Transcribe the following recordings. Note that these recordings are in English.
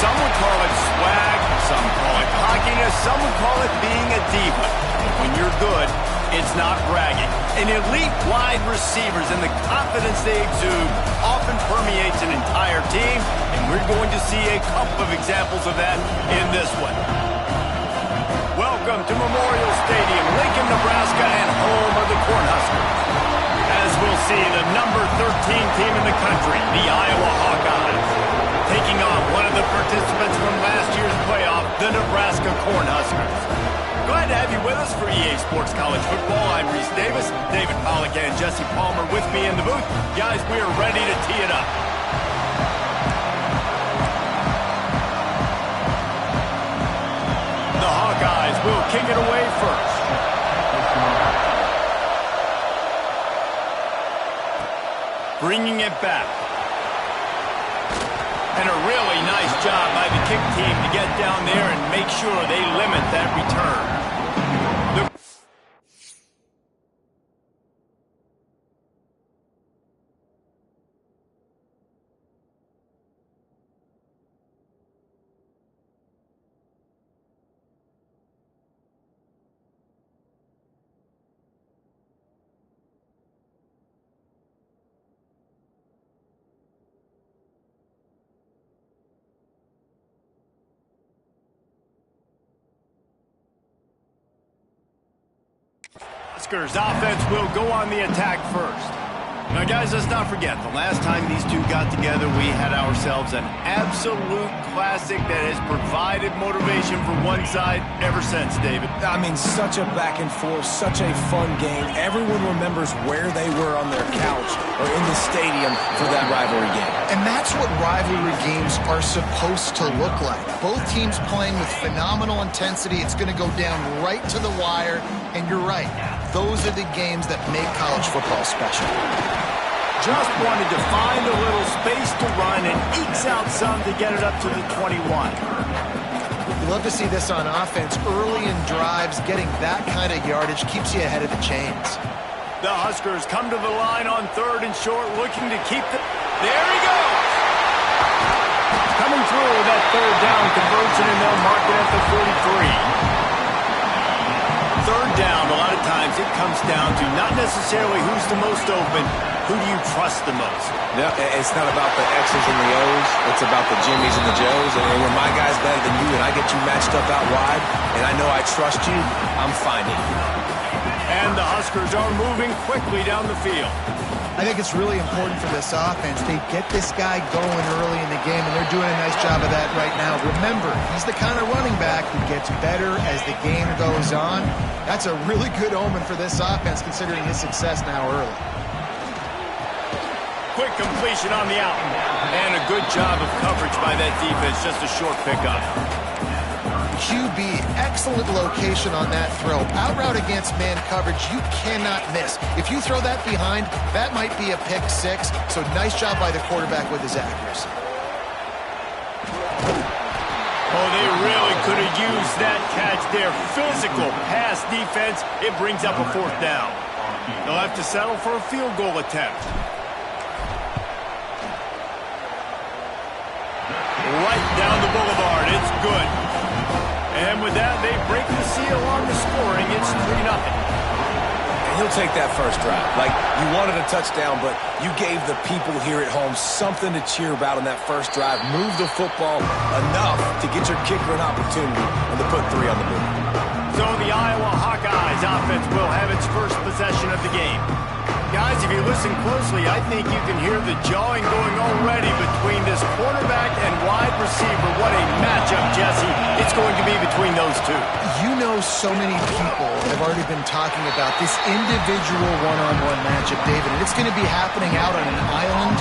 Some would call it swag, some call it cockiness, some would call it being a diva. But when you're good, it's not bragging. An elite wide receivers and the confidence they exude often permeates an entire team, and we're going to see a couple of examples of that in this one. Welcome to Memorial Stadium, Lincoln, Nebraska, and home of the Cornhuskers. As we'll see, the number 13 team in the country, the Iowa Hawkeyes, taking on one of the participants from last year's playoff, the Nebraska Cornhuskers. Glad to have you with us for EA Sports College Football. I'm Reese Davis, David Pollack and Jesse Palmer with me in the booth. Guys, we are ready to tee it up. The Hawkeyes will kick it away first. Bringing it back. And a really nice job by the kick team to get down there and make sure they limit that return. Huskers offense will go on the attack first. Now, guys, let's not forget, the last time these two got together, we had ourselves an absolute classic that has provided motivation for one side ever since, David. I mean, such a back and forth, such a fun game. Everyone remembers where they were on their couch or in the stadium for that rivalry game. And that's what rivalry games are supposed to look like. Both teams playing with phenomenal intensity. It's going to go down right to the wire. And you're right. Those are the games that make college football special. Just wanted to find a little space to run and ekes out some to get it up to the 21. You love to see this on offense. Early in drives, getting that kind of yardage keeps you ahead of the chains. The Huskers come to the line on 3rd and short, looking to keep the... There he goes! Coming through that 3rd down conversion, and they'll mark it at the 43. 3rd down, a lot of times it comes down to not necessarily who's the most open, who do you trust the most? No, it's not about the X's and the O's. It's about the Jimmies and the Joes. And when my guy's better than you and I get you matched up out wide and I know I trust you, I'm finding you. And the Huskers are moving quickly down the field. I think it's really important for this offense. They get this guy going early in the game, and they're doing a nice job of that right now. Remember, he's the kind of running back who gets better as the game goes on. That's a really good omen for this offense, considering his success now early. Quick completion on the out. And a good job of coverage by that defense, just a short pickup. QB, excellent location on that throw. Out route against man coverage, you cannot miss. If you throw that behind, that might be a pick 6. So nice job by the quarterback with his accuracy. Oh, they really could have used that catch there. Physical pass defense. It brings up a 4th down. They'll have to settle for a field goal attempt. Right down the boulevard. It's good. And with that, they break the seal on the scoring. It's 3-0. And he'll take that first drive. Like, you wanted a touchdown, but you gave the people here at home something to cheer about on that first drive. Move the football enough to get your kicker an opportunity and to put 3 on the board. So the Iowa Hawkeyes offense will have its first possession of the game. Guys, if you listen closely, I think you can hear the jawing going already between this quarterback and wide receiver. What a matchup, Jesse, it's going to be between those two. You know, so many people have already been talking about this individual one-on-one matchup, David, and it's going to be happening out on an island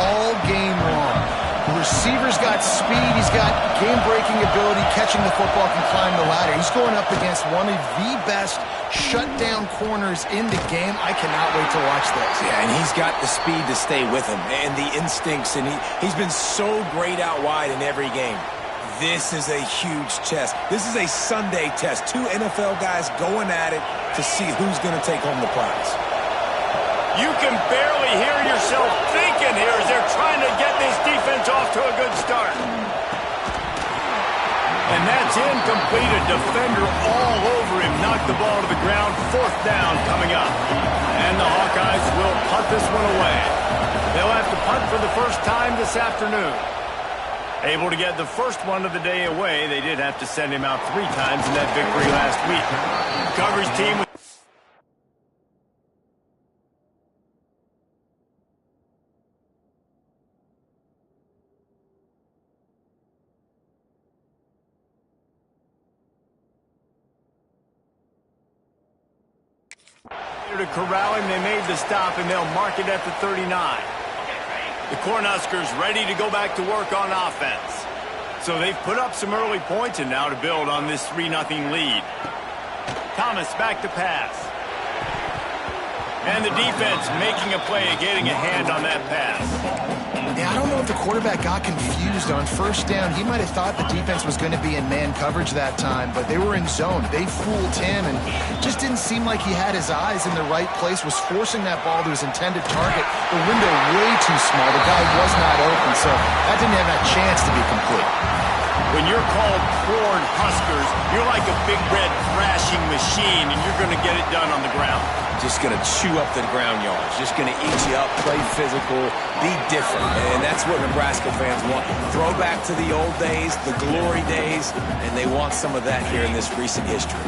all game long. The receiver's got speed, he's got game-breaking ability, catching the football, can climb the ladder. He's going up against one of the best shutdown corners in the game. I cannot wait to watch this. Yeah, and he's got the speed to stay with him and the instincts, and he's been so great out wide in every game. This is a huge test. This is a Sunday test. 2 NFL guys going at it to see who's going to take home the prize. You can barely hear yourself thinking here as they're trying to get this defense off to a good start. And that's incomplete. A defender all over him. Knocked the ball to the ground. 4th down coming up. And the Hawkeyes will punt this one away. They'll have to punt for the first time this afternoon. Able to get the first one of the day away. They did have to send him out 3 times in that victory last week. Coverage team to corral him. They made the stop, and they'll mark it at the 39. The Cornhuskers ready to go back to work on offense. So they've put up some early points, and now to build on this 3-0 lead. Thomas back to pass. And the defense making a play, getting a hand on that pass. Yeah, I don't know if the quarterback got confused on 1st down. He might have thought the defense was going to be in man coverage that time, but they were in zone. They fooled him, and just didn't seem like he had his eyes in the right place, was forcing that ball to his intended target. The window way too small. The guy was not open, so that didn't have that chance to be complete. When you're called Corn Huskers, you're like a big red thrashing machine, and you're going to get it done on the ground. Just going to chew up the ground yards. Just going to eat you up, play physical, be different. And that's what Nebraska fans want. Throw back to the old days, the glory days, and they want some of that here in this recent history.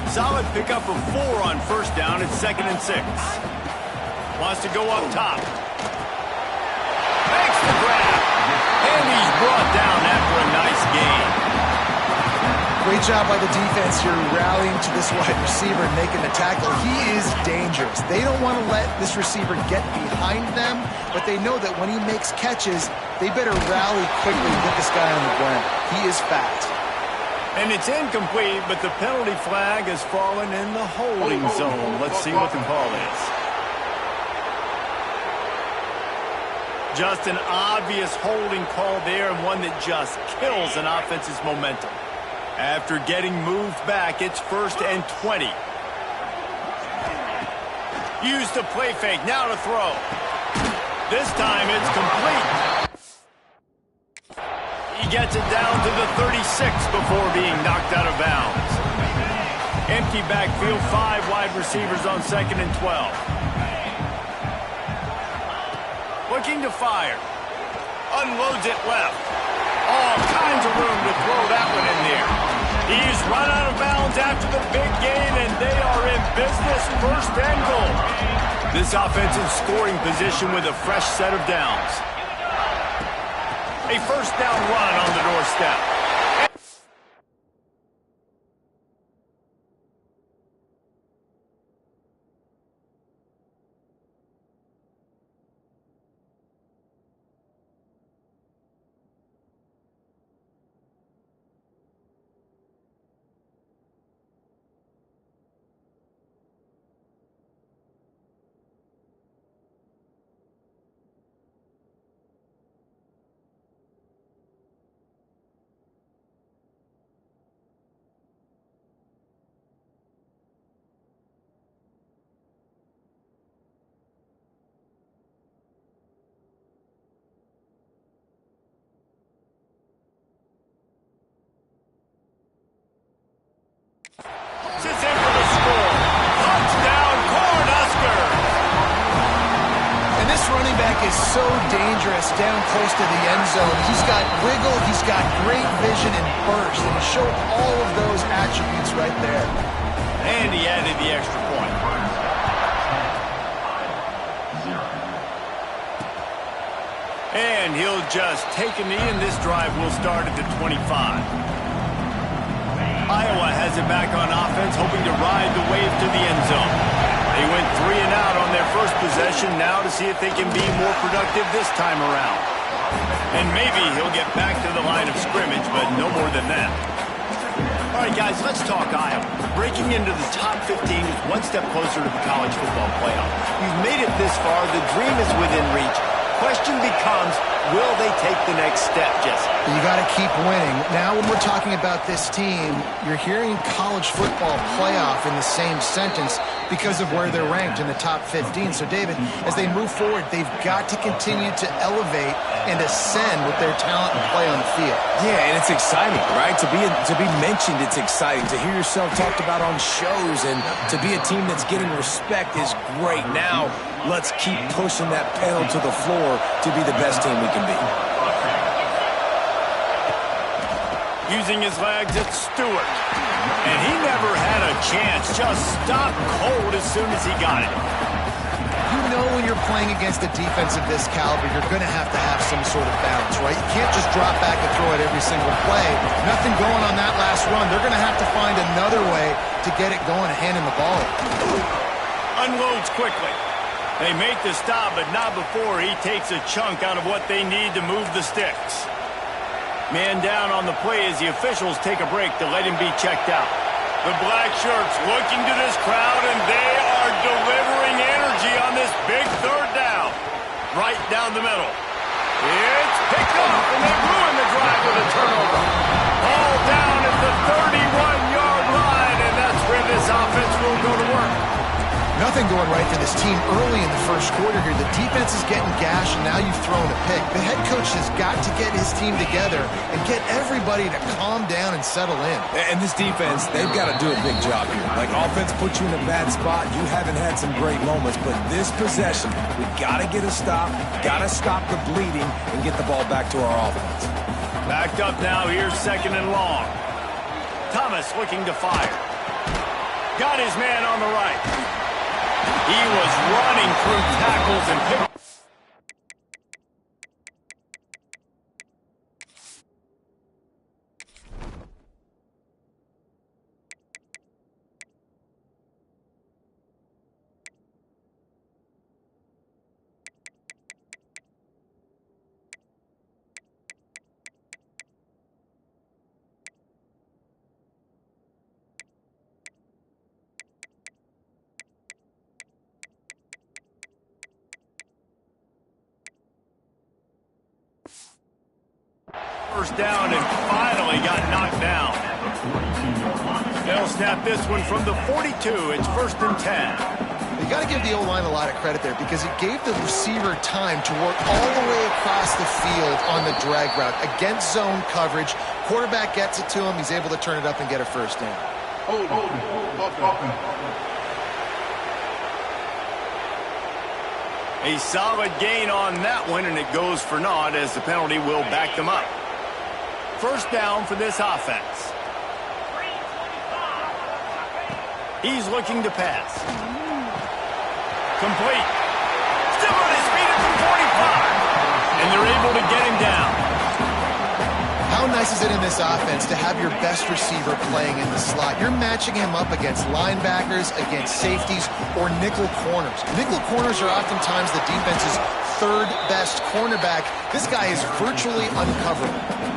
Solid pickup of 4 on 1st down. It's 2nd and 6. Wants to go up top. Makes the grab. And he's brought down after a nice gain. Great job by the defense here, rallying to this wide receiver and making the tackle. He is dangerous. They don't want to let this receiver get behind them, but they know that when he makes catches, they better rally quickly and get this guy on the ground. He is fast. And it's incomplete, but the penalty flag has fallen in the holding zone. Let's see what the call is. Just an obvious holding call there, and one that just kills an offense's momentum. After getting moved back, it's 1st and 20. Used the play fake, now to throw. This time it's complete. He gets it down to the 36 before being knocked out of bounds. Empty backfield, 5 wide receivers on 2nd and 12. Looking to fire. Unloads it left. All kinds of room to throw that one in there. He's run out of bounds after the big gain, and they are in business, 1st and goal. This offense in scoring position with a fresh set of downs. A 1st down run on the doorstep. Sits in for the score. Touchdown, Cornhuskers! And this running back is so dangerous down close to the end zone. He's got wiggle, he's got great vision and burst, and he showed all of those attributes right there. And he added the extra point. And he'll just take a knee, and this drive will start at the 25. Iowa has it back on offense, hoping to ride the wave to the end zone. They went 3 and out on their first possession, now to see if they can be more productive this time around. And maybe he'll get back to the line of scrimmage, but no more than that. All right, guys, let's talk Iowa. Breaking into the top 15 is one step closer to the college football playoff. You've made it this far. The dream is within reach. question becomes, will they take the next step, Jesse? You got to keep winning. Now when we're talking about this team, you're hearing college football playoff in the same sentence because of where they're ranked in the top 15. So, David, as they move forward, they've got to continue to elevate and ascend with their talent and play on the field. Yeah, and it's exciting, right? To be mentioned, it's exciting. To hear yourself talked about on shows and to be a team that's getting respect is great. Now, let's keep pushing that pedal to the floor to be the best team we can be. Using his legs, it's Stewart. And he never had a chance. Just stopped cold as soon as he got it. You know when you're playing against a defense of this caliber, you're going to have some sort of balance, right? You can't just drop back and throw it every single play. Nothing going on that last run. They're going to have to find another way to get it going and hand him the ball. Unloads quickly. They make the stop, but not before he takes a chunk out of what they need to move the sticks. Man down on the play as the officials take a break to let him be checked out. The black shirts looking to this crowd, and they are delivering energy on this big third down. Right down the middle. It's picked off, and they ruin the drive with a turnover. All down at the 31-yard line, and that's where this offense will go to work. Nothing going right for this team early in the first quarter here. The defense is getting gashed, and now you've thrown a pick. The head coach has got to get his team together and get everybody to calm down and settle in. And this defense, they've got to do a big job here. Like, offense puts you in a bad spot. You haven't had some great moments, but this possession, we got to get a stop, got to stop the bleeding, and get the ball back to our offense. Backed up now, here's second and long. Thomas looking to fire. Got his man on the right. He was running through tackles and picked. First down and finally got knocked down. They'll snap this one from the 42. It's first and 10. You got to give the O-line a lot of credit there because it gave the receiver time to work all the way across the field on the drag route against zone coverage. Quarterback gets it to him. He's able to turn it up and get a first down. A solid gain on that one, and it goes for naught as the penalty will back them up. First down for this offense. He's looking to pass. Complete. Still on his feet at the 45. And they're able to get him down. How nice is it in this offense to have your best receiver playing in the slot? You're matching him up against linebackers, against safeties, or nickel corners. Nickel corners are oftentimes the defense's third best cornerback. This guy is virtually uncoverable.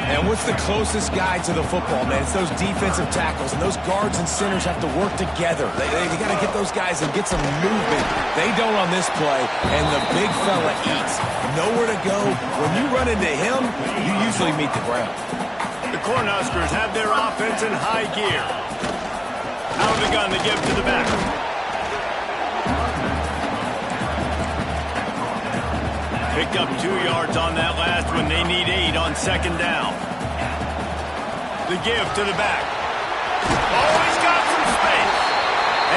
And what's the closest guy to the football, man? It's those defensive tackles, and those guards and centers have to work together. They got to get those guys and get some movement. They don't on this play, and the big fella eats. Nowhere to go. When you run into him, you usually meet the ground. The Cornhuskers have their offense in high gear. Out of the gun to give to the back. Picked up 2 yards on that last one. They need 8 on second down. The give to the back. Oh, he's got some space.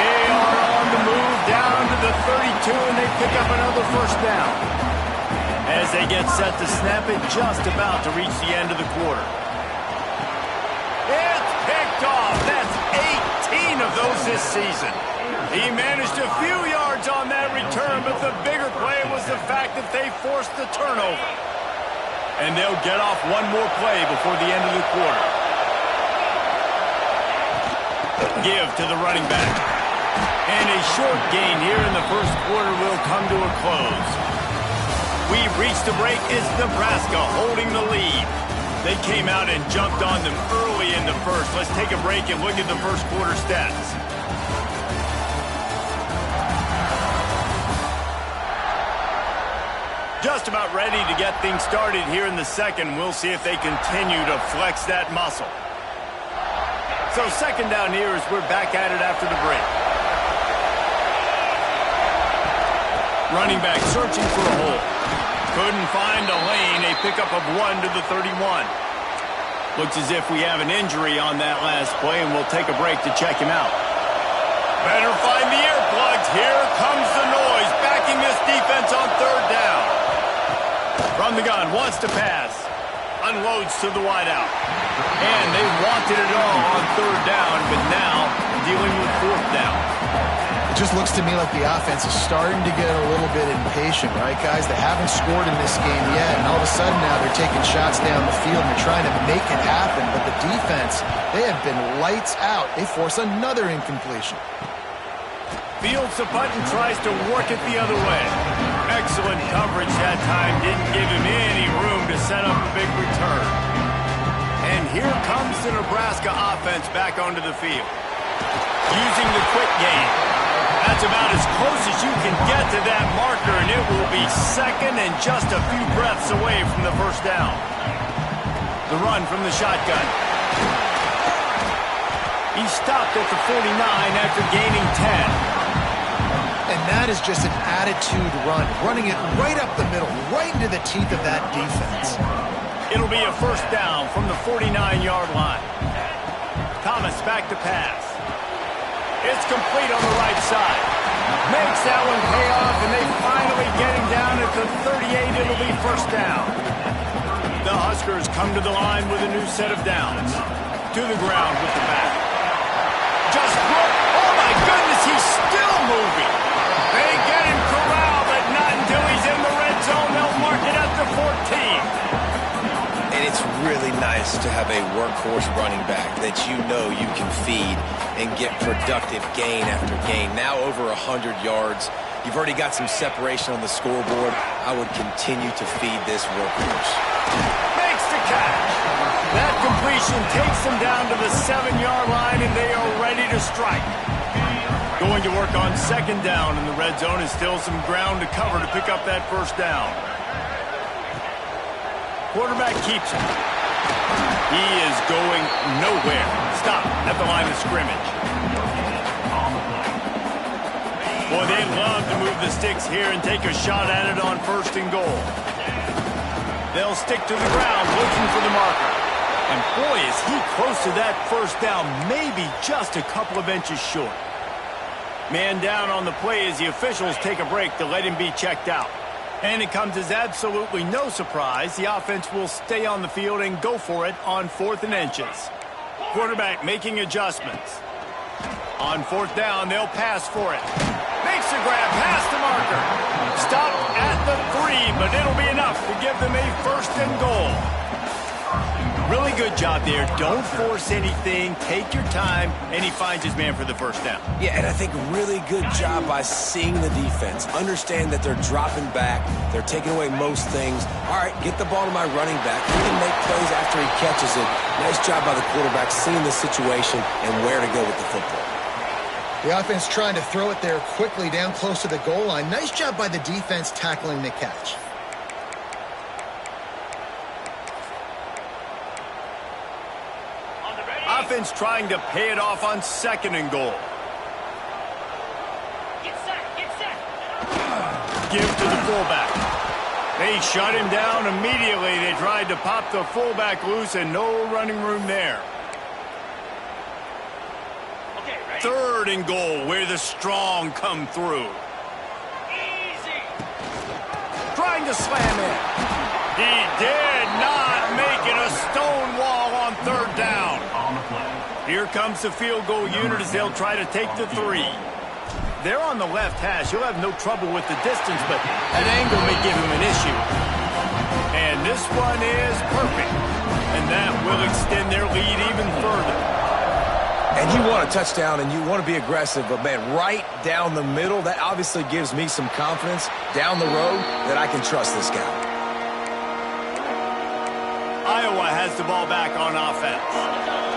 They are on the move down to the 32, and they pick up another first down. As they get set to snap it, just about to reach the end of the quarter. It's picked off. That's 18 of those this season. He managed a few yards on that return, but the bigger play was the fact that they forced the turnover. And they'll get off one more play before the end of the quarter. Give to the running back. And a short gain here in the first quarter will come to a close. We've reached the break. It's Nebraska holding the lead. They came out and jumped on them early in the first. Let's take a break and look at the first quarter stats. just about ready to get things started here in the second. We'll see if they continue to flex that muscle. So second down here as we're back at it after the break. Running back searching for a hole. Couldn't find a lane. A pickup of 1 to the 31. Looks as if we have an injury on that last play, and we'll take a break to check him out. Better find the earplugs. Here comes the noise, backing this defense on third down. From the gun, wants to pass. Unloads to the wideout. And they wanted it all on third down, but now dealing with fourth down. It just looks to me like the offense is starting to get a little bit impatient, right, guys? They haven't scored in this game yet, and all of a sudden now they're taking shots down the field and they're trying to make it happen. But the defense, they have been lights out. They force another incompletion. Fields the punt and tries to work it the other way. Excellent coverage that time. Didn't give him any room to set up a big return. And here comes the Nebraska offense back onto the field. Using the quick game. That's about as close as you can get to that marker, and it will be second and just a few breaths away from the first down. The run from the shotgun. He stopped at the 49 after gaining 10. And that is just an attitude run, running it right up the middle, right into the teeth of that defense. It'll be a first down from the 49-yard line. Thomas back to pass. It's complete on the right side. Makes that one pay off, and they finally get him down at the 38. It'll be first down. The Huskers come to the line with a new set of downs. To the ground with the back. Just broke. Oh, my goodness, he's still moving. They get him corralled, but not until he's in the red zone. They'll mark it at the 14. And it's really nice to have a workhorse running back that you know you can feed and get productive gain after gain. Now over 100 yards. You've already got some separation on the scoreboard. I would continue to feed this workhorse. Makes the catch. That completion takes them down to the 7-yard line, and they are ready to strike. Going to work on second down in the red zone is still some ground to cover to pick up that first down. Quarterback keeps it. He is going nowhere. Stop at the line of scrimmage. Boy, they love to move the sticks here and take a shot at it on first and goal. They'll stick to the ground looking for the marker. And boy, is he close to that first down, maybe just a couple of inches short. Man down on the play as the officials take a break to let him be checked out. And it comes as absolutely no surprise. The offense will stay on the field and go for it on 4th and inches. Quarterback making adjustments. On 4th down, they'll pass for it. Makes the grab past the marker. Stopped at the 3, but it'll be enough to give them a first and goal. Really good job there. Don't force anything. Take your time. And he finds his man for the first down. Yeah, and I think really good job by seeing the defense. Understand that they're dropping back. They're taking away most things. All right, get the ball to my running back. He can make plays after he catches it. Nice job by the quarterback seeing the situation and where to go with the football. The offense trying to throw it there quickly down close to the goal line. Nice job by the defense tackling the catch. Offense trying to pay it off on second and goal. Get set. Give to the fullback. They shut him down immediately. They tried to pop the fullback loose and no running room there. Okay, ready? Third and goal where the strong come through. Easy. Trying to slam in. He did not make it. A stone wall on third down. Here comes the field goal unit as they'll try to take the 3. They're on the left hash. He'll have no trouble with the distance, but that angle may give him an issue. And this one is perfect. And that will extend their lead even further. And you want a touchdown and you want to be aggressive, but man, right down the middle, that obviously gives me some confidence down the road that I can trust this guy. Iowa has the ball back on offense.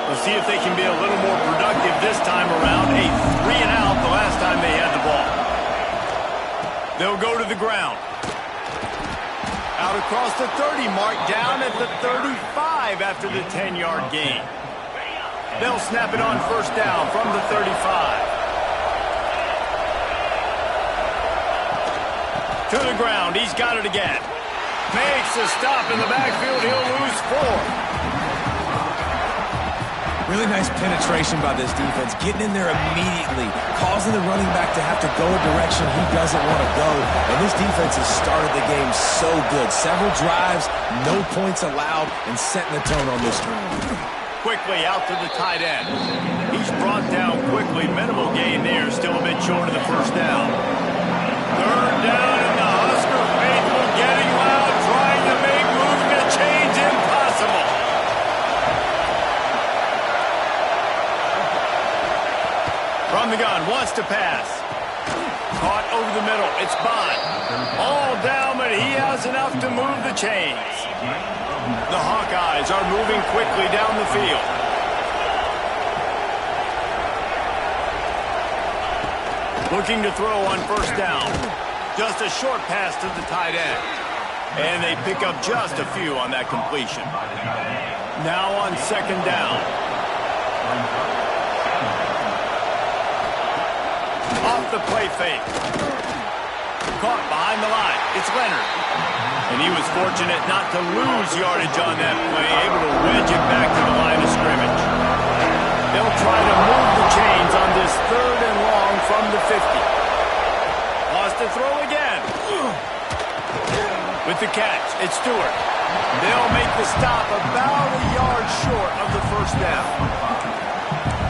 We'll see if they can be a little more productive this time around. A 3-and-out the last time they had the ball. They'll go to the ground. across the 30 mark, down at the 35 after the 10-yard gain. They'll snap it on first down from the 35. To the ground, he's got it again. Makes a stop in the backfield, he'll lose 4. Really nice penetration by this defense, getting in there immediately, causing the running back to have to go a direction he doesn't want to go. And this defense has started the game so good. Several drives, no points allowed, and setting the tone on this one. Quickly out to the tight end. He's brought down quickly. Minimal gain there, still a bit short of the first down. Third down, and the Husker faithful getting loud, trying to make movement change impossible. From the gun, wants to pass. Caught over the middle. It's Bond. All down, but he has enough to move the chains. The Hawkeyes are moving quickly down the field. Looking to throw on first down. Just a short pass to the tight end. And they pick up just a few on that completion. Now on second down. Off the play fake. Caught behind the line. It's Leonard. And he was fortunate not to lose yardage on that play, able to wedge it back to the line of scrimmage. They'll try to move the chains on this third and long from the 50. Wants to throw again. With the catch, it's Stewart. They'll make the stop about a yard short of the first down.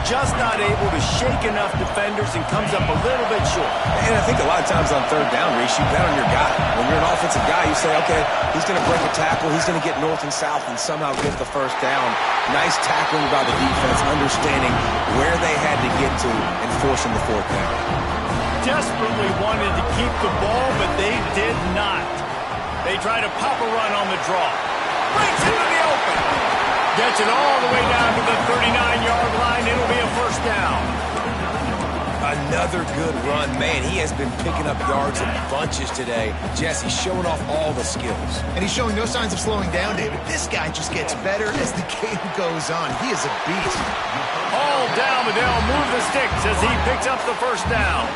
Just not able to shake enough defenders and comes up a little bit short. And I think a lot of times on third down, Reese, you bet on your guy. When you're an offensive guy, you say, okay, he's going to break a tackle, he's going to get north and south and somehow get the first down. Nice tackling by the defense, understanding where they had to get to and forcing the fourth down. Desperately wanted to keep the ball, but they did not. They try to pop a run on the draw. Breaks into the open. Gets it all the way down to the 39-yard line. It'll be a first down. Another good run. Man, he has been picking up yards in bunches today. Jesse showing off all the skills. And he's showing no signs of slowing down, David. This guy just gets better as the game goes on. He is a beast. All down, but they'll move the sticks as he picks up the first down.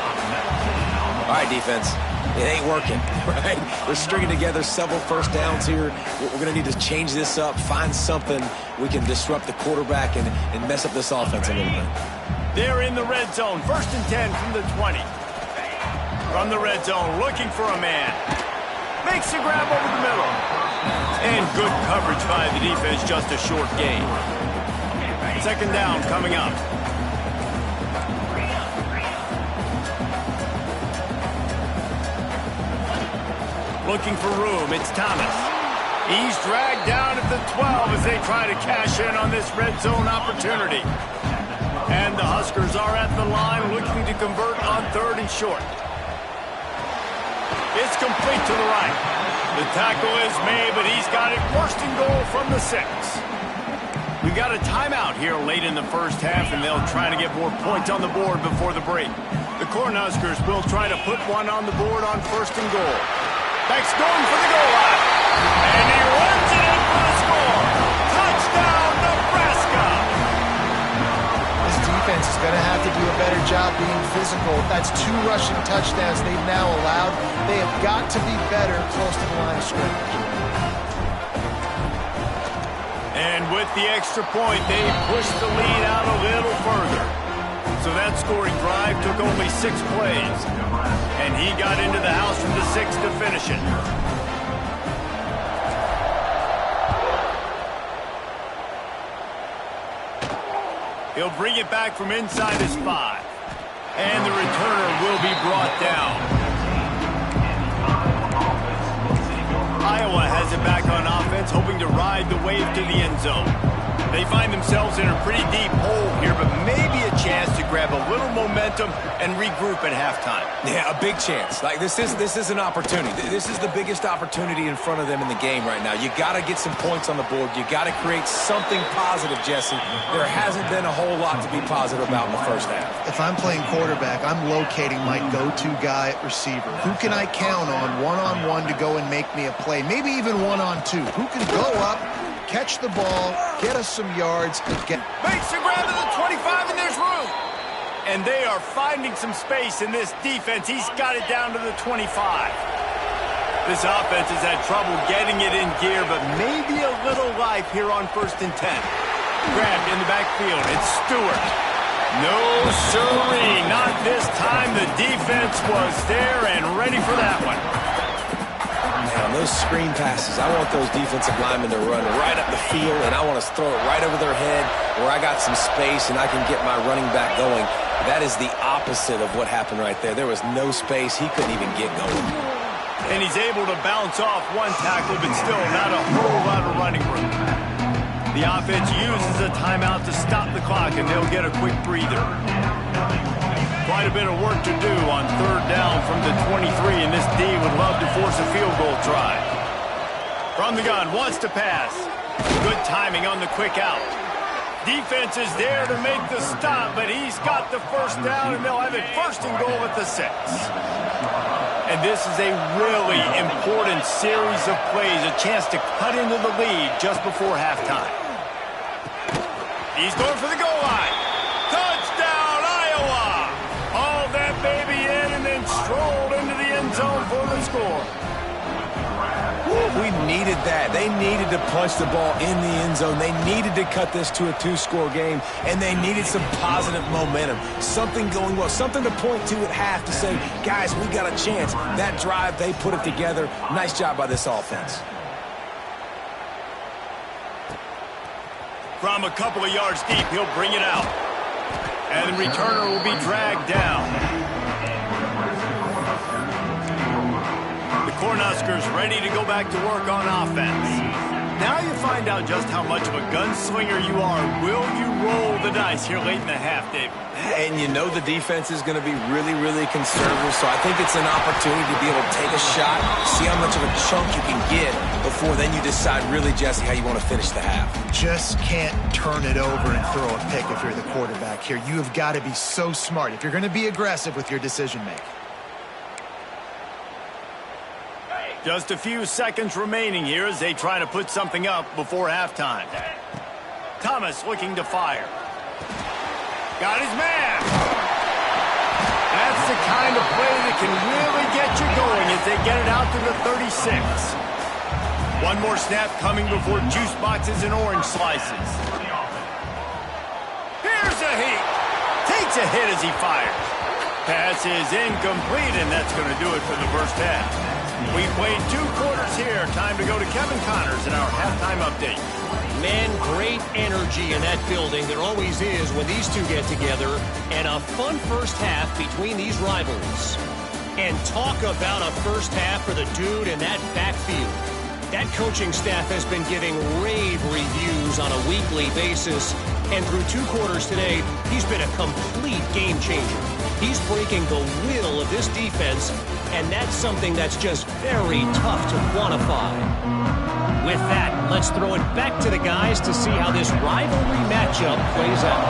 All right, defense. It ain't working, right? We're stringing together several first downs here. We're going to need to change this up, find something we can disrupt the quarterback and mess up this offense a little bit. They're in the red zone. First and 10 from the 20. From the red zone, looking for a man. Makes a grab over the middle. And good coverage by the defense, just a short gain. Second down coming up. Looking for room, it's Thomas. He's dragged down at the 12 as they try to cash in on this red zone opportunity. And the Huskers are at the line looking to convert on third and short. It's complete to the right. The tackle is made, but he's got it first and goal from the 6. We've got a timeout here late in the first half, and they'll try to get more points on the board before the break. The Cornhuskers will try to put one on the board on first and goal. Banks going for the goal line. And he runs it in for the score. Touchdown, Nebraska. This defense is going to have to do a better job being physical. That's 2 rushing touchdowns they've now allowed. They have got to be better close to the line of scrimmage. And with the extra point, they pushed the lead out a little further. So that scoring drive took only 6 plays. And he got into the house from the 6 to finish it. He'll bring it back from inside his 5. And the returner will be brought down. Iowa has it back on offense, hoping to ride the wave to the end zone. They find themselves in a pretty deep hole here, but maybe a chance to grab a little momentum and regroup at halftime. Yeah, a big chance. Like, this is an opportunity. This is the biggest opportunity in front of them in the game right now. You got to get some points on the board. You got to create something positive, Jesse. There hasn't been a whole lot to be positive about in the first half. If I'm playing quarterback, I'm locating my go-to guy at receiver. Who can I count on one-on-one to go and make me a play? Maybe even one-on-two. Who can go up, catch the ball, get us some yards, Makes the grab to the 25, and there's room. And they are finding some space in this defense. He's got it down to the 25. This offense has had trouble getting it in gear, but maybe a little life here on 1st and 10. Grabbed in the backfield. It's Stewart. No, sirree. Not this time. The defense was there and ready for that one. Man, those screen passes, I want those defensive linemen to run right up the field, and I want to throw it right over their head where I got some space and I can get my running back going. That is the opposite of what happened right there. There was no space. He couldn't even get going. And he's able to bounce off one tackle, but still not a whole lot of running room. The offense uses a timeout to stop the clock, and they'll get a quick breather. Quite a bit of work to do on 3rd down from the 23, and this D would love to force a field goal try. From the gun, wants to pass. Good timing on the quick out. Defense is there to make the stop, but he's got the 1st down, and they'll have it 1st and goal at the 6. And this is a really important series of plays, a chance to cut into the lead just before halftime. He's going for the goal line. Touchdown, Iowa! Hauled that baby in and then strolled into the end zone for the score. We needed that. They needed to punch the ball in the end zone. They needed to cut this to a 2-score game, and they needed some positive momentum. Something going well, something to point to at half to say, guys, we got a chance. That drive, they put it together. Nice job by this offense. From a couple of yards deep, he'll bring it out. And the returner will be dragged down. The Cornhuskers ready to go back to work on offense. Now you find out just how much of a gunslinger you are. Will you roll the dice here late in the half, David? And you know the defense is going to be really, really conservative, so I think it's an opportunity to be able to take a shot, see how much of a chunk you can get before then you decide really, Jesse, how you want to finish the half. Just can't turn it over and throw a pick if you're the quarterback here. You have got to be so smart if you're going to be aggressive with your decision-making. Just a few seconds remaining here as they try to put something up before halftime. Thomas looking to fire. Got his man. That's the kind of play that can really get you going as they get it out to the 36. One more snap coming before juice boxes and orange slices. Here's a heat. Takes a hit as he fires. Pass is incomplete, and that's going to do it for the first half. We've played 2 quarters here. Time to go to Kevin Connors in our halftime update. Man, great energy in that building. There always is when these two get together. And a fun first half between these rivals. And talk about a first half for the dude in that backfield. That coaching staff has been giving rave reviews on a weekly basis. And through 2 quarters today, he's been a complete game changer. He's breaking the will of this defense, and that's something that's just very tough to quantify. With that, let's throw it back to the guys to see how this rivalry matchup plays out.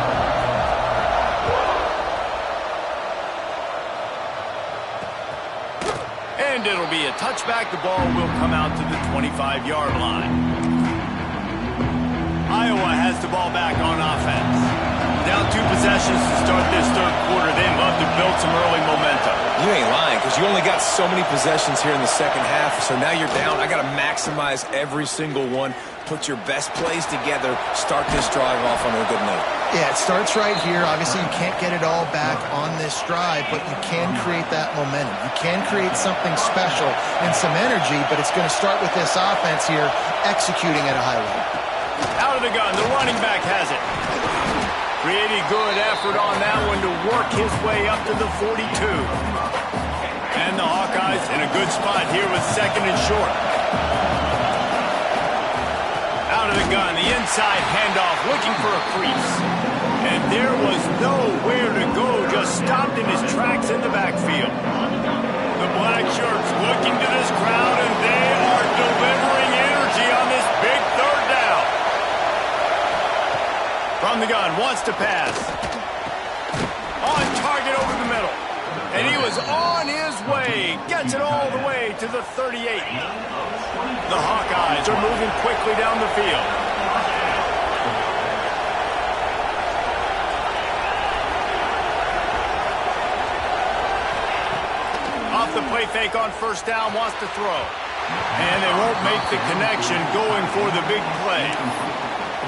And it'll be a touchback. The ball will come out to the 25-yard line. Iowa has the ball back on offense. Down 2 possessions to start this 3rd quarter. They'd love to build some early momentum. You ain't lying, because you only got so many possessions here in the second half, so now you're down. I got to maximize every single one, put your best plays together, start this drive off on a good note. Yeah, it starts right here. Obviously, you can't get it all back on this drive, but you can create that momentum. You can create something special and some energy, but it's going to start with this offense here executing at a high level. Out of the gun, the running back has it. Pretty good effort on that one to work his way up to the 42. And the Hawkeyes in a good spot here with 2nd and short. Out of the gun, the inside handoff, looking for a crease. And there was nowhere to go, just stopped in his tracks in the backfield. The black shirts looking to this crowd, and they are delivering energy on this big third down. From the gun, wants to pass. On target over the middle. And he was on his way. Gets it all the way to the 38. The Hawkeyes are moving quickly down the field. Off the play fake on first down, wants to throw. And they won't make the connection going for the big play.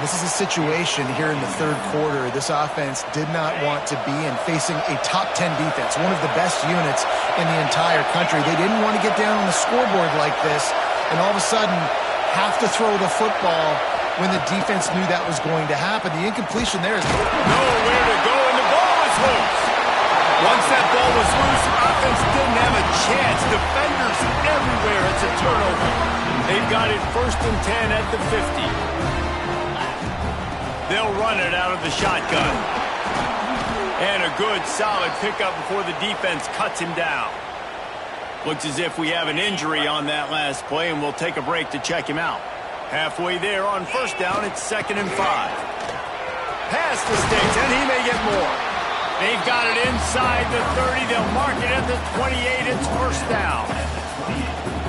This is a situation here in the third quarter this offense did not want to be in, facing a top 10 defense, one of the best units in the entire country. They didn't want to get down on the scoreboard like this and all of a sudden have to throw the football when the defense knew that was going to happen. The incompletion there is nowhere to go, and the ball was loose. Once that ball was loose, offense didn't have a chance. Defenders everywhere. It's a turnover. They've got it 1st and 10 at the 50. They'll run it out of the shotgun. And a good, solid pickup before the defense cuts him down. Looks as if we have an injury on that last play, and we'll take a break to check him out. Halfway there on first down, it's 2nd and 5. Pass the sticks, and he may get more. They've got it inside the 30. They'll mark it at the 28. It's first down.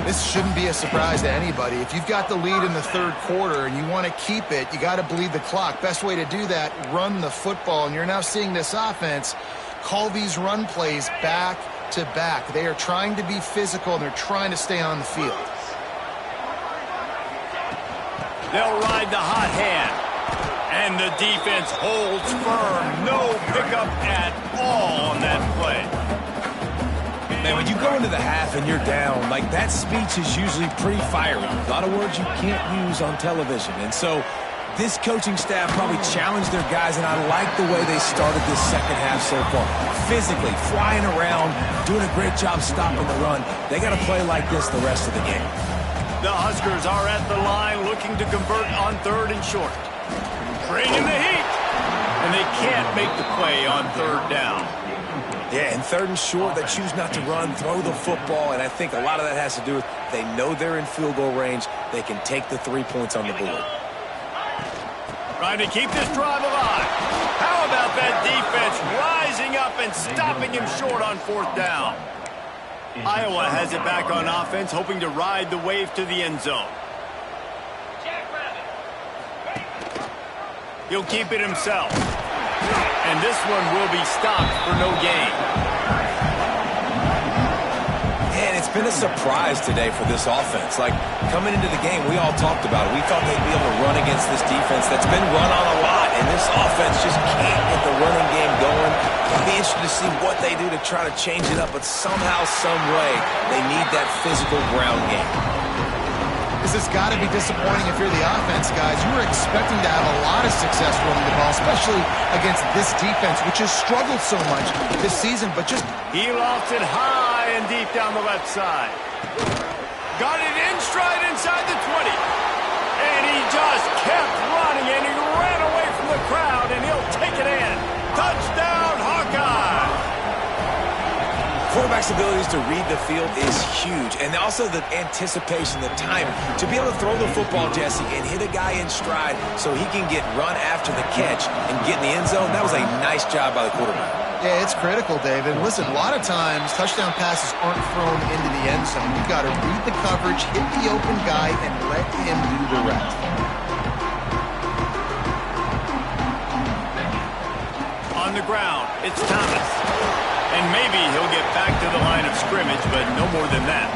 This shouldn't be a surprise to anybody. If you've got the lead in the third quarter and you want to keep it, you got to bleed the clock. Best way to do that, run the football. And you're now seeing this offense call these run plays back to back. They are trying to be physical, and they're trying to stay on the field. They'll ride the hot hand. And the defense holds firm. No pickup at all on that play. Man, when you go into the half and you're down, like, that speech is usually pretty fiery. A lot of words you can't use on television. And so this coaching staff probably challenged their guys, and I like the way they started this second half so far. Physically, flying around, doing a great job stopping the run. They got to play like this the rest of the game. The Huskers are at the line looking to convert on 3rd and short. Bringing the heat. And they can't make the play on 3rd down. Yeah, and 3rd and short, they choose not to run, throw the football, and I think a lot of that has to do with they know they're in field goal range. They can take the 3 points on the board. Trying to keep this drive alive. How about that defense rising up and stopping him short on 4th down? Iowa has it back on offense, hoping to ride the wave to the end zone. He'll keep it himself. And this one will be stopped for no gain. And it's been a surprise today for this offense. Like, coming into the game, we all talked about it. We thought they'd be able to run against this defense that's been run on a lot, and this offense just can't get the running game going. It'll be interesting to see what they do to try to change it up, but somehow, some way, they need that physical ground game. This has got to be disappointing if you're the offense, guys. You were expecting to have a lot of success running the ball, especially against this defense, which has struggled so much this season, but just... He lofts it high and deep down the left side. Got it in stride inside the 20. And he just kept running, and he ran away from the crowd, and he'll take it in. Touchdown, Hawkeye! Quarterback's abilities to read the field is huge, and also the anticipation, the timing. To be able to throw the football, Jesse, and hit a guy in stride so he can get run after the catch and get in the end zone, that was a nice job by the quarterback. Yeah, it's critical, David. Listen, a lot of times touchdown passes aren't thrown into the end zone. You've got to read the coverage, hit the open guy, and let him do the rest. On the ground, it's Thomas. And maybe he'll get back to the line of scrimmage, but no more than that.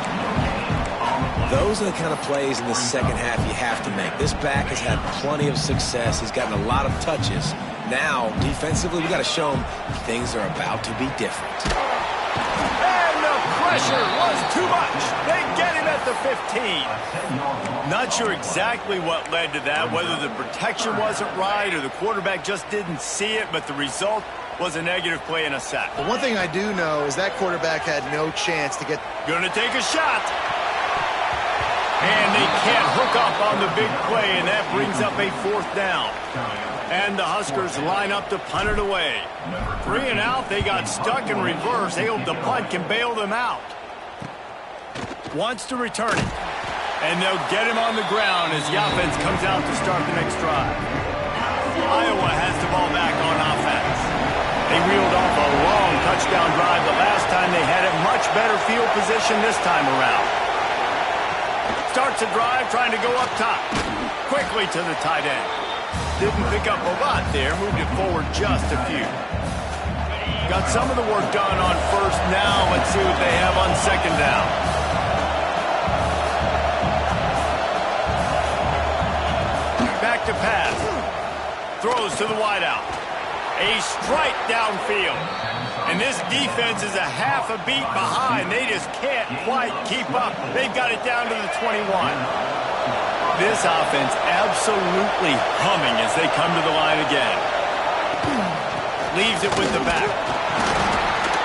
Those are the kind of plays in the second half you have to make. This back has had plenty of success. He's gotten a lot of touches. Now, defensively, we got to show him things are about to be different. And the pressure was too much. They get him at the 15. Not sure exactly what led to that, whether the protection wasn't right or the quarterback just didn't see it, but the result was a negative play and a sack. The one thing I do know is that quarterback had no chance to get... Gonna take a shot. And they can't hook up on the big play, and that brings up a 4th down. And the Huskers line up to punt it away. 3 and out, they got stuck in reverse. They hope the punt can bail them out. Wants to return it. And they'll get him on the ground as the offense comes out to start the next drive. Iowa has the ball back on offense. They reeled off a long touchdown drive the last time they had it. Much better field position this time around. Starts a drive trying to go up top. Quickly to the tight end. Didn't pick up a lot there. Moved it forward just a few. Got some of the work done on first down. Let's see what they have on second down. Back to pass. Throws to the wideout. A strike downfield. And this defense is a half a beat behind. They just can't quite keep up. They've got it down to the 21. This offense absolutely humming as they come to the line again. Leaves it with the back.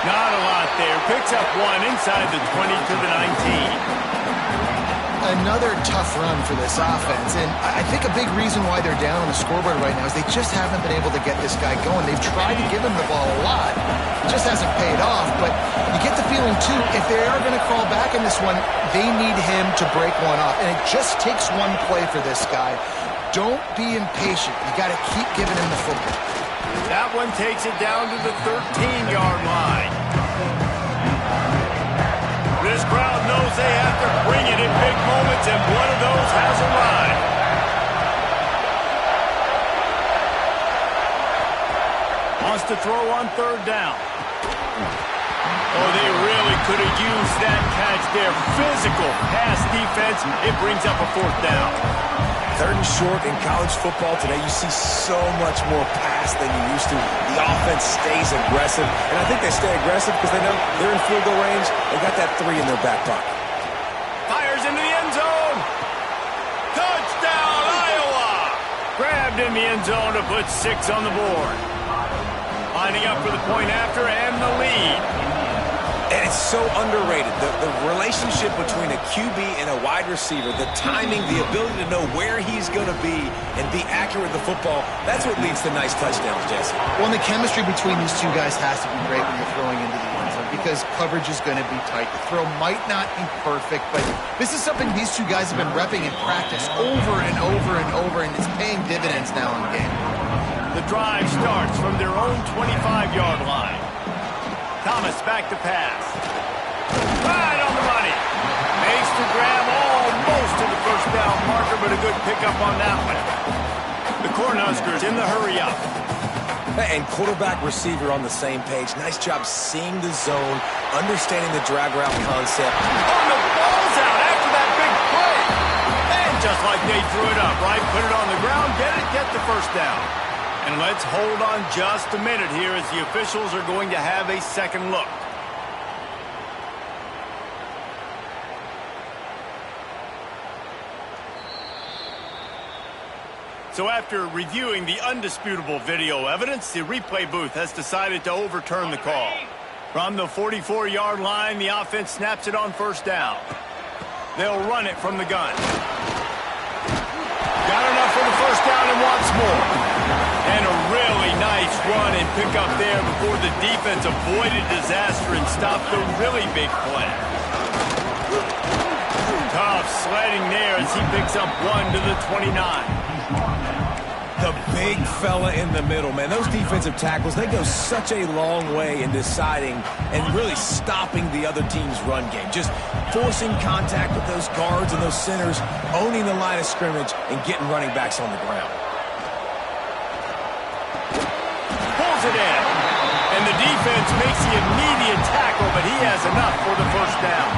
Not a lot there. Picks up one inside the 20 to the 19. Another tough run for this offense, and I think a big reason why they're down on the scoreboard right now is they just haven't been able to get this guy going. They've tried to give him the ball a lot. It just hasn't paid off, but you get the feeling, too, if they are going to crawl back in this one, they need him to break one off, and it just takes one play for this guy. Don't be impatient. You got to keep giving him the football. That one takes it down to the 13-yard line. This crowd knows they have to bring it in big moments, and one of those has arrived. Wants to throw on third down. Oh, they really could have used that catch there. Physical pass defense. It brings up a fourth down. Third and short in college football today, you see so much more pass than you used to. The offense stays aggressive, and I think they stay aggressive because they know they're in field goal range. They got that 3 in their back pocket. Fires into the end zone. Touchdown, Iowa! Grabbed in the end zone to put 6 on the board. Lining up for the point after and the lead. And it's so underrated. The relationship between a QB and a wide receiver, the timing, the ability to know where he's going to be and be accurate with the football, that's what leads to nice touchdowns, Jesse. Well, and the chemistry between these two guys has to be great when you're throwing into the end zone because coverage is going to be tight. The throw might not be perfect, but this is something these two guys have been repping in practice over and over and over, and it's paying dividends now in game. The drive starts from their own 25-yard line. Thomas back to pass. Right on the money. Makes the grab almost to the first down marker, but a good pickup on that one. The Cornhuskers in the hurry up. And quarterback receiver on the same page. Nice job seeing the zone, understanding the drag route concept. Oh, the ball's out after that big play. And just like they threw it up, right? Put it on the ground, get the first down. And let's hold on just a minute here as the officials are going to have a second look. So after reviewing the undisputable video evidence, the replay booth has decided to overturn the call. From the 44-yard line, the offense snaps it on first down. They'll run it from the gun. Got enough for the first down and wants more. And a really nice run and pick up there before the defense avoided disaster and stopped the really big play. Tough sledding there as he picks up 1 to the 29. The big fella in the middle, man. Those defensive tackles, they go such a long way in deciding and really stopping the other team's run game. Just forcing contact with those guards and those centers, owning the line of scrimmage, and getting running backs on the ground. Pulls it in. And the defense makes the immediate tackle, but he has enough for the first down.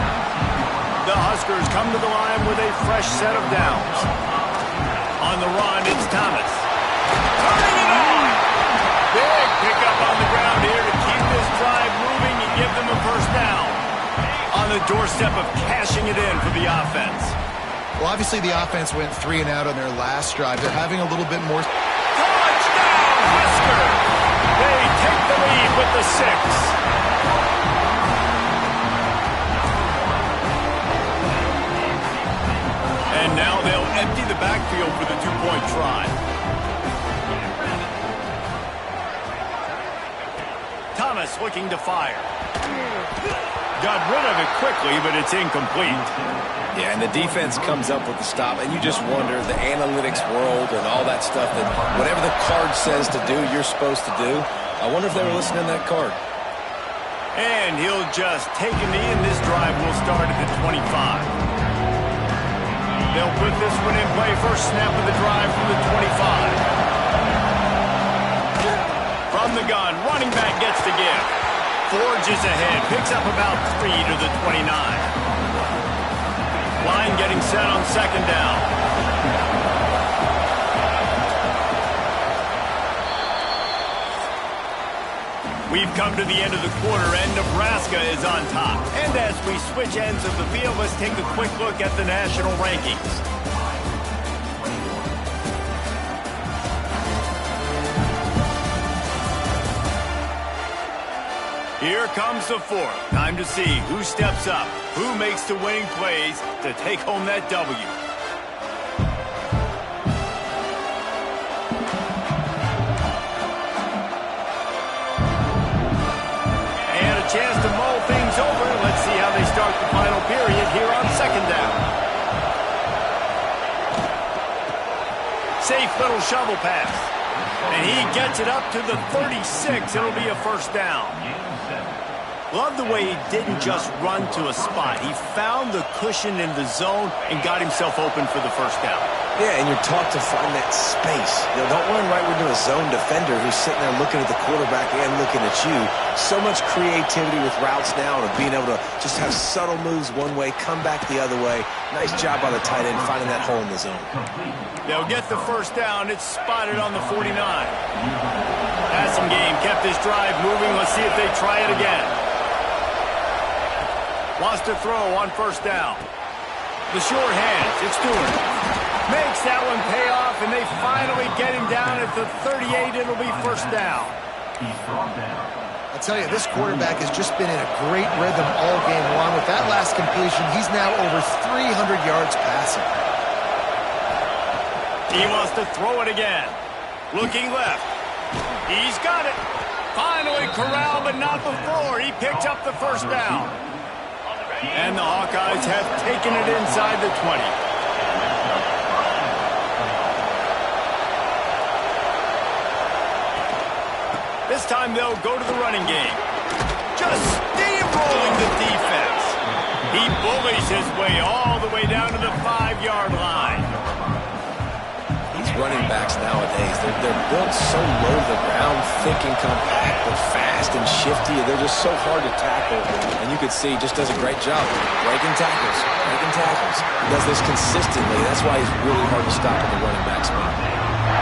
The Huskers come to the line with a fresh set of downs. On the run, it's Thomas. Turning it on! Big pickup on the ground here to keep this drive moving and give them a first down. On the doorstep of cashing it in for the offense. Well, obviously the offense went 3 and out on their last drive. They're having a little bit more... Touchdown, Huskers! They take the lead with the 6. And now they'll empty the backfield for the 2-point try. Thomas looking to fire. Got rid of it quickly, but it's incomplete. Yeah, and the defense comes up with the stop, and you just wonder, the analytics world and all that stuff, that whatever the card says to do, you're supposed to do. I wonder if they were listening to that card. And he'll just take a knee, and this drive will start at the 25. They'll put this one in play. First snap of the drive from the 25. From the gun, running back gets to give. Forges ahead, picks up about 3 to the 29. Line getting set on second down. We've come to the end of the quarter, and Nebraska is on top. And as we switch ends of the field, let's take a quick look at the national rankings. Here comes the fourth. Time to see who steps up, who makes the winning plays to take home that W. And a chance to mull things over. Let's see how they start the final period here on second down. Safe little shovel pass. And he gets it up to the 36. It'll be a first down. Love the way he didn't just run to a spot. He found the cushion in the zone and got himself open for the first down. Yeah, and you're taught to find that space. You know, don't run right into a zone defender who's sitting there looking at the quarterback and looking at you. So much creativity with routes now and being able to just have subtle moves one way, come back the other way. Nice job by the tight end finding that hole in the zone. They'll get the first down. It's spotted on the 49. Passing game kept this drive moving. Let's see if they try it again. Wants to throw on first down. The short hands. It's Stewart. Makes that one pay off, and they finally get him down at the 38. It'll be first down. I'll tell you, this quarterback has just been in a great rhythm all game long. With that last completion, he's now over 300 yards passing. He wants to throw it again. Looking left. He's got it. Finally corralled, but not before. He picked up the first down. And the Hawkeyes have taken it inside the 20. This time they'll go to the running game. Just steamrolling the defense. He bullies his way all the way down to the 5-yard line. These running backs nowadays, they're built so low to the ground, thick and compact, but fast and shifty. They're just so hard to tackle. And you can see he just does a great job breaking tackles. He does this consistently. That's why he's really hard to stop in the running back spot.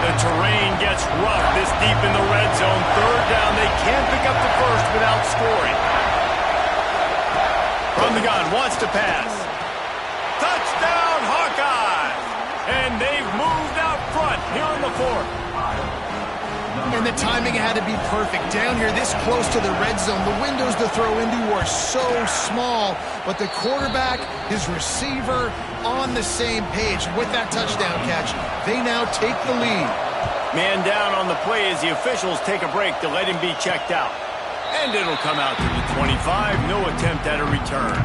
The terrain gets rough this deep in the red zone. Third down, they can't pick up the first without scoring. From the gun, wants to pass. Touchdown, Hawkeyes! And they've moved out front here on the fourth. And the timing had to be perfect. Down here, this close to the red zone, the windows to throw into are so small, but the quarterback, his receiver, on the same page. And with that touchdown catch, they now take the lead. Man down on the play as the officials take a break to let him be checked out. And it'll come out to the 25. No attempt at a return.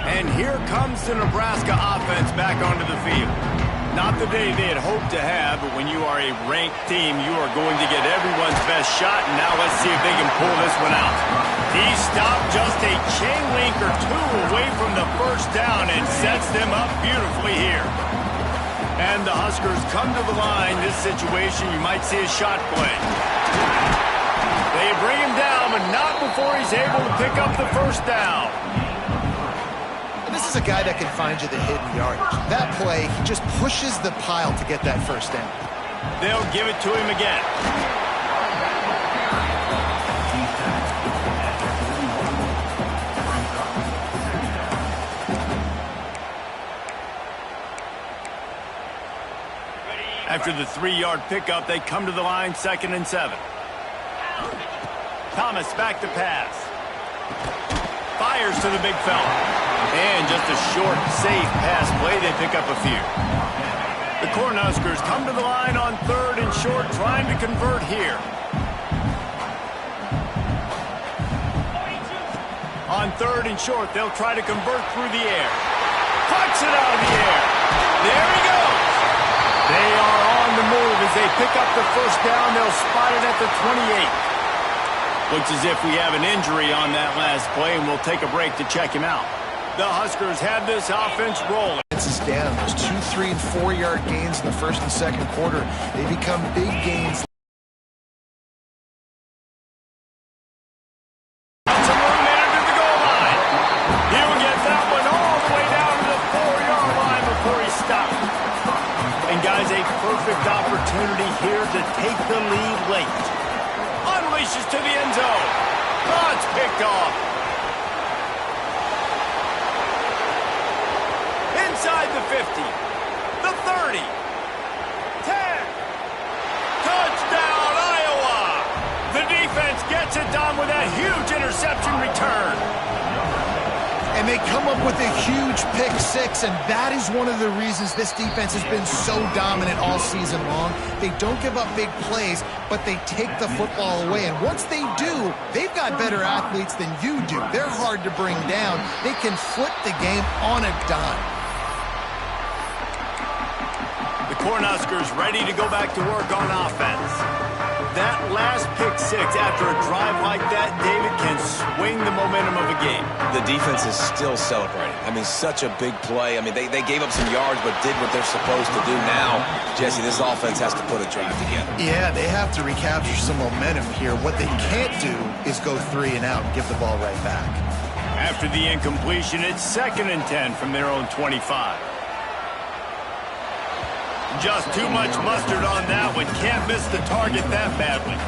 And here comes the Nebraska offense back onto the field. Not the day they had hoped to have, but when you are a ranked team, you are going to get everyone's best shot, and now let's see if they can pull this one out. He stopped just a chain link or two away from the first down and sets them up beautifully here. And the Huskers come to the line. This situation, you might see a shot play. They bring him down, but not before he's able to pick up the first down. This is a guy that can find you the hidden yardage. That play, he just pushes the pile to get that first down. They'll give it to him again. After the 3-yard pickup, they come to the line, 2nd and 7. Thomas back to pass. fires to the big fella. And just a short, safe pass play. They pick up a few. The Cornhuskers come to the line on 3rd and short, trying to convert here. On 3rd and short, they'll try to convert through the air. Puts it out of the air. There he goes. They are on the move as they pick up the first down. They'll spot it at the 28. Looks as if we have an injury on that last play, and we'll take a break to check him out. The Huskers have this offense rolling. This is down. Those 2, 3, and 4-yard gains in the first and second quarter. They become big gains. Some room there to the goal line. He'll get that one all the way down to the 4-yard line before he stops. And guys, a perfect opportunity here to take the lead late. Unleashes to the end zone. Oh, it's picked off. Inside the 50, the 30, 10, touchdown Iowa! The defense gets it done with that huge interception return. And they come up with a huge pick six, and that is one of the reasons this defense has been so dominant all season long. They don't give up big plays, but they take the football away. And once they do, they've got better athletes than you do. They're hard to bring down. They can flip the game on a dime. The Cornhuskers ready to go back to work on offense. That last pick six after a drive like that, David, can swing the momentum of a game. The defense is still celebrating. I mean, such a big play. I mean, they gave up some yards but did what they're supposed to do. Now, Jesse, this offense has to put a drive together. Yeah, they have to recapture some momentum here. What they can't do is go 3 and out and give the ball right back. After the incompletion, it's 2nd and 10 from their own 25. Just too much mustard on that one. Can't miss the target that badly.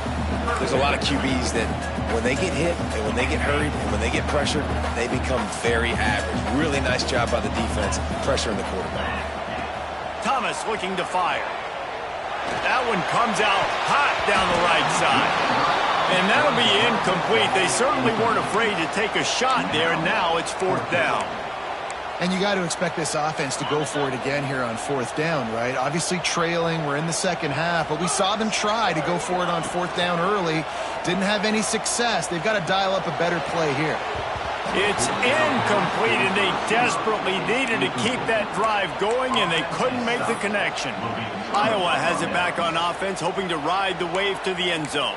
There's a lot of QBs that when they get hit and when they get hurried and when they get pressured, they become very average. Really nice job by the defense pressuring the quarterback. Thomas looking to fire. That one comes out hot down the right side. And that'll be incomplete. They certainly weren't afraid to take a shot there, and now it's 4th down. And you got to expect this offense to go for it again here on 4th down, right? Obviously trailing, we're in the second half, but we saw them try to go for it on 4th down early. Didn't have any success. They've got to dial up a better play here. It's incomplete, and they desperately needed to keep that drive going, and they couldn't make the connection. Iowa has it back on offense, hoping to ride the wave to the end zone.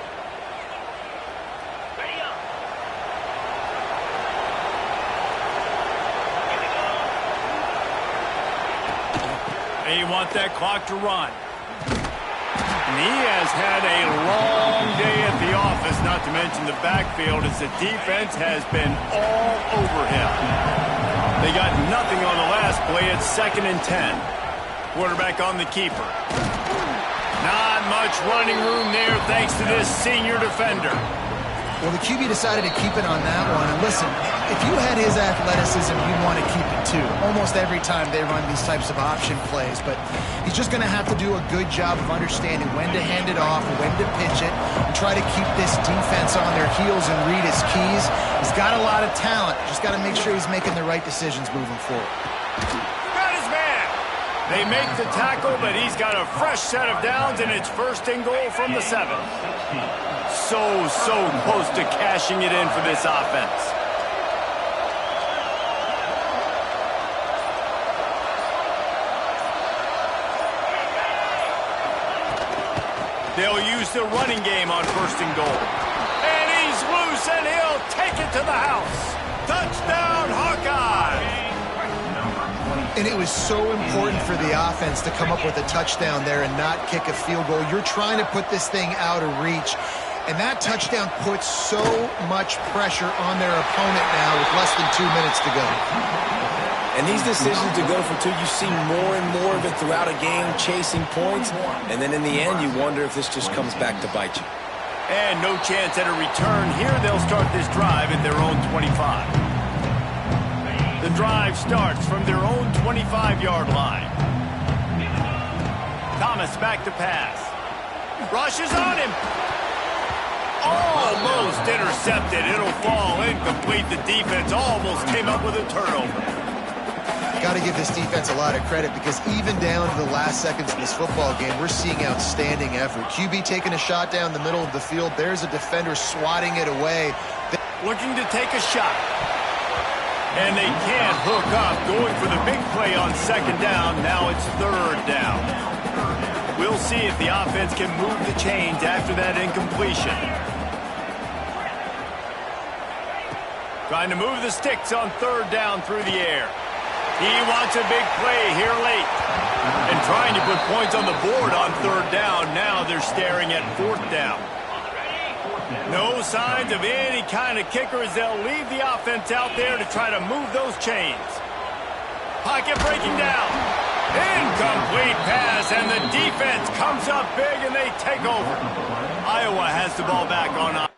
They want that clock to run. And he has had a long day at the office, not to mention the backfield, as the defense has been all over him. They got nothing on the last play. It's 2nd and 10. Quarterback on the keeper. Not much running room there thanks to this senior defender. Well, the QB decided to keep it on that one. And listen, if you had his athleticism, you'd want to keep it too. Almost every time they run these types of option plays. But he's just going to have to do a good job of understanding when to hand it off, when to pitch it, and try to keep this defense on their heels and read his keys. He's got a lot of talent. Just got to make sure he's making the right decisions moving forward. Got his man. They make the tackle, but he's got a fresh set of downs, and it's 1st and goal from the 7. So close to cashing it in for this offense. They'll use the running game on 1st and goal. And he's loose, and he'll take it to the house. Touchdown, Hawkeye! And it was so important for the offense to come up with a touchdown there and not kick a field goal. You're trying to put this thing out of reach. And that touchdown puts so much pressure on their opponent now with less than 2 minutes to go. And these decisions to go for 2, you see more and more of it throughout a game, chasing points. And then in the end, you wonder if this just comes back to bite you. And no chance at a return here. They'll start this drive at their own 25. The drive starts from their own 25-yard line. Thomas back to pass. Rushes on him. Almost intercepted. It'll fall incomplete. The defense almost came up with a turnover. Got to give this defense a lot of credit because even down to the last seconds of this football game, we're seeing outstanding effort. QB taking a shot down the middle of the field. There's a defender swatting it away. Looking to take a shot. And they can't hook up. Going for the big play on second down. Now it's third down. We'll see if the offense can move the chains after that incompletion. Trying to move the sticks on third down through the air. He wants a big play here late. And trying to put points on the board on third down. Now they're staring at fourth down. No signs of any kind of kickers. They'll leave the offense out there to try to move those chains. Pocket breaking down. Incomplete pass, and the defense comes up big, and they take over. Iowa has the ball back on.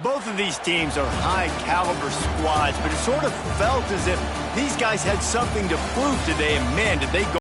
Both of these teams are high-caliber squads, but it sort of felt as if these guys had something to prove today, and man, did they go